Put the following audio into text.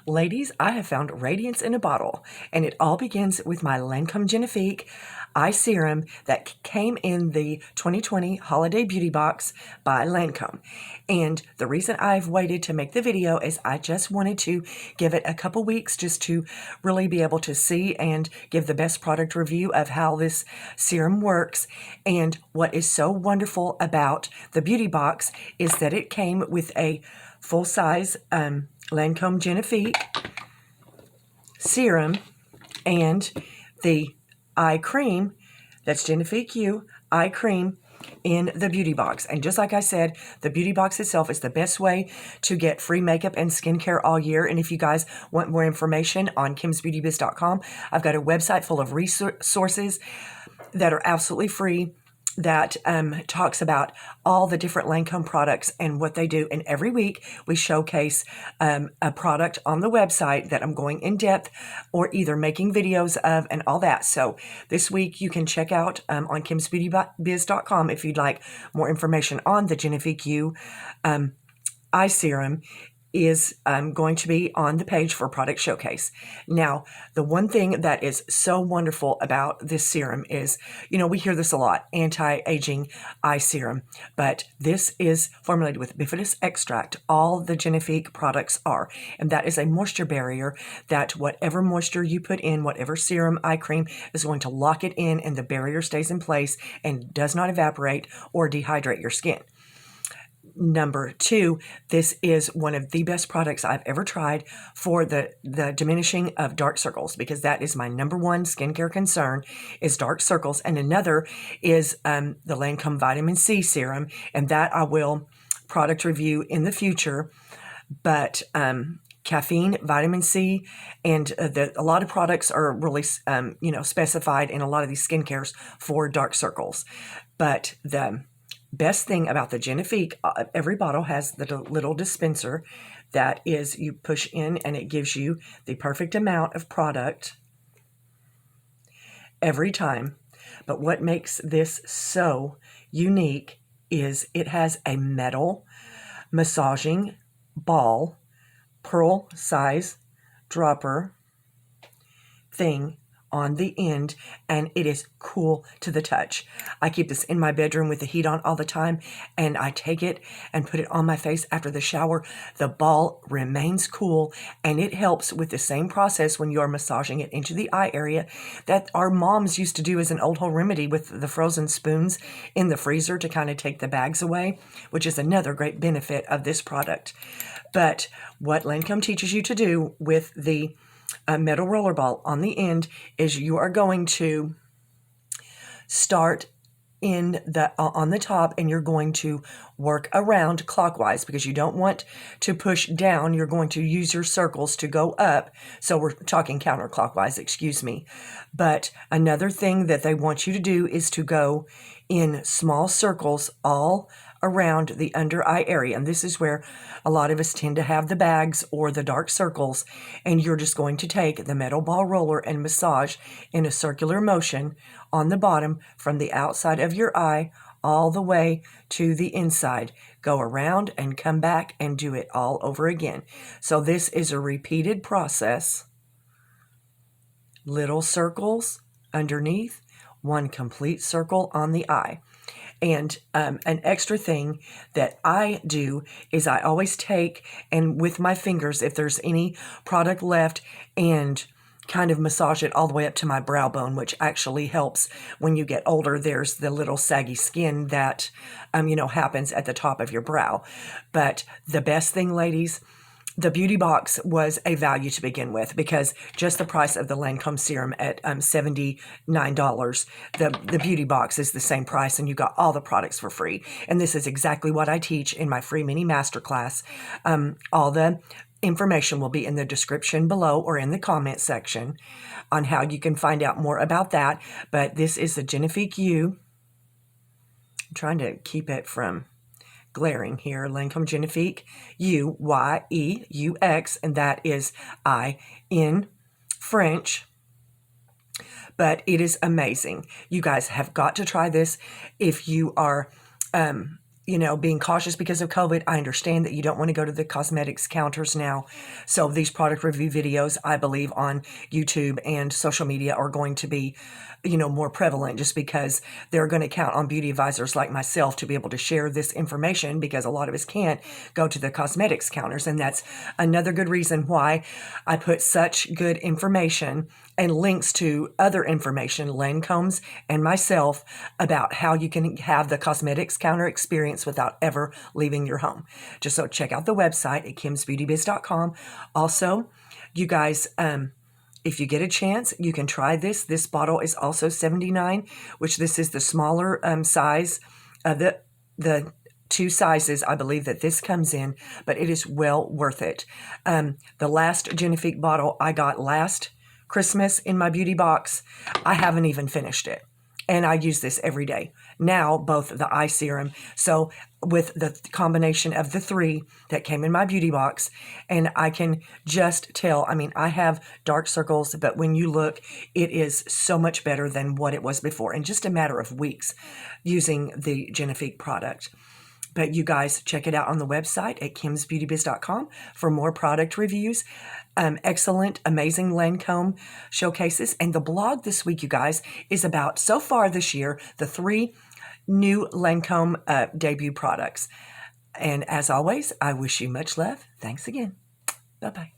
Ladies, I have found radiance in a bottle, and it all begins with my Lancome Genifique eye serum that came in the 2020 Holiday Beauty Box by Lancome. And the reason I've waited to make the video is I just wanted to give it a couple weeks just to really be able to see and give the best product review of how this serum works. And what is so wonderful about the beauty box is that it came with a full-size Lancome Genifique serum and the eye cream, that's Genifique U eye cream, in the beauty box. And just like I said, the beauty box itself is the best way to get free makeup and skincare all year. And if you guys want more information on kimsbeautybiz.com, I've got a website full of resources that are absolutely free that talks about all the different Lancome products and what they do. And every week we showcase a product on the website that I'm going in depth or either making videos of and all that. So this week you can check out on kimsbeautybiz.com if you'd like more information on the Genifique U eye serum is going to be on the page for product showcase. Now, the one thing that is so wonderful about this serum is, we hear this a lot, anti-aging eye serum, but this is formulated with bifidus extract. All the Genifique products are, and that is a moisture barrier that whatever moisture you put in, whatever serum, eye cream, is going to lock it in, and the barrier stays in place and does not evaporate or dehydrate your skin. Number two, this is one of the best products I've ever tried for the diminishing of dark circles, because that is my number one skincare concern is dark circles. And another is the Lancome Vitamin C Serum, and that I will product review in the future. But caffeine, vitamin C, and a lot of products are really, specified in a lot of these skincare for dark circles. But the best thing about the Genifique, every bottle has the little dispenser that is, you push in and it gives you the perfect amount of product every time. But what makes this so unique is it has a metal massaging ball, pearl size dropper thing on the end, and it is cool to the touch. I keep this in my bedroom with the heat on all the time, and I take it and put it on my face after the shower. The ball remains cool, and it helps with the same process when you're massaging it into the eye area that our moms used to do as an old home remedy with the frozen spoons in the freezer to kind of take the bags away, which is another great benefit of this product. But what Lancome teaches you to do with the metal roller ball on the end is you are going to start in on the top, and you're going to work around clockwise because you don't want to push down. You're going to use your circles to go up. So we're talking counterclockwise, excuse me. But another thing that they want you to do is to go in small circles all around the under eye area. And this is where a lot of us tend to have the bags or the dark circles. And you're just going to take the metal ball roller and massage in a circular motion on the bottom from the outside of your eye all the way to the inside. Go around and come back and do it all over again. So this is a repeated process. Little circles underneath, one complete circle on the eye. And an extra thing that I do is I always take, and with my fingers, if there's any product left, and kind of massage it all the way up to my brow bone, which actually helps when you get older. There's the little saggy skin that, happens at the top of your brow. But the best thing, ladies, the beauty box was a value to begin with, because just the price of the Lancome serum at $79, the beauty box is the same price, and you got all the products for free. And this is exactly what I teach in my free mini masterclass. All the information will be in the description below or in the comment section on how you can find out more about that. But this is the Genifique U. I'm trying to keep it from glaring here. Lancome Genifique U, Y-E-U-X, and that is I in French. But it is amazing. You guys have got to try this if you are being cautious because of COVID. I understand that you don't want to go to the cosmetics counters now. So these product review videos, I believe, on YouTube and social media are going to be, more prevalent, just because they're going to count on beauty advisors like myself to be able to share this information, because a lot of us can't go to the cosmetics counters. And that's another good reason why I put such good information and links to other information, Lancome's and myself, about how you can have the cosmetics counter experience without ever leaving your home. Just so check out the website at kimsbeautybiz.com. Also, you guys, if you get a chance, you can try this. This bottle is also $79, which this is the smaller size of the two sizes, I believe, that this comes in, but it is well worth it. The last Genifique bottle I got last Christmas in my beauty box, I haven't even finished it. And I use this every day. Now, both the eye serum. So with the combination of the three that came in my beauty box, and I can just tell, I have dark circles, but when you look, it is so much better than what it was before in just a matter of weeks using the Genifique product. But you guys check it out on the website at kimsbeautybiz.com for more product reviews, excellent, amazing Lancome showcases. And the blog this week, you guys, is about, so far this year, the 3 new Lancome debut products. And as always, I wish you much love. Thanks again. Bye-bye.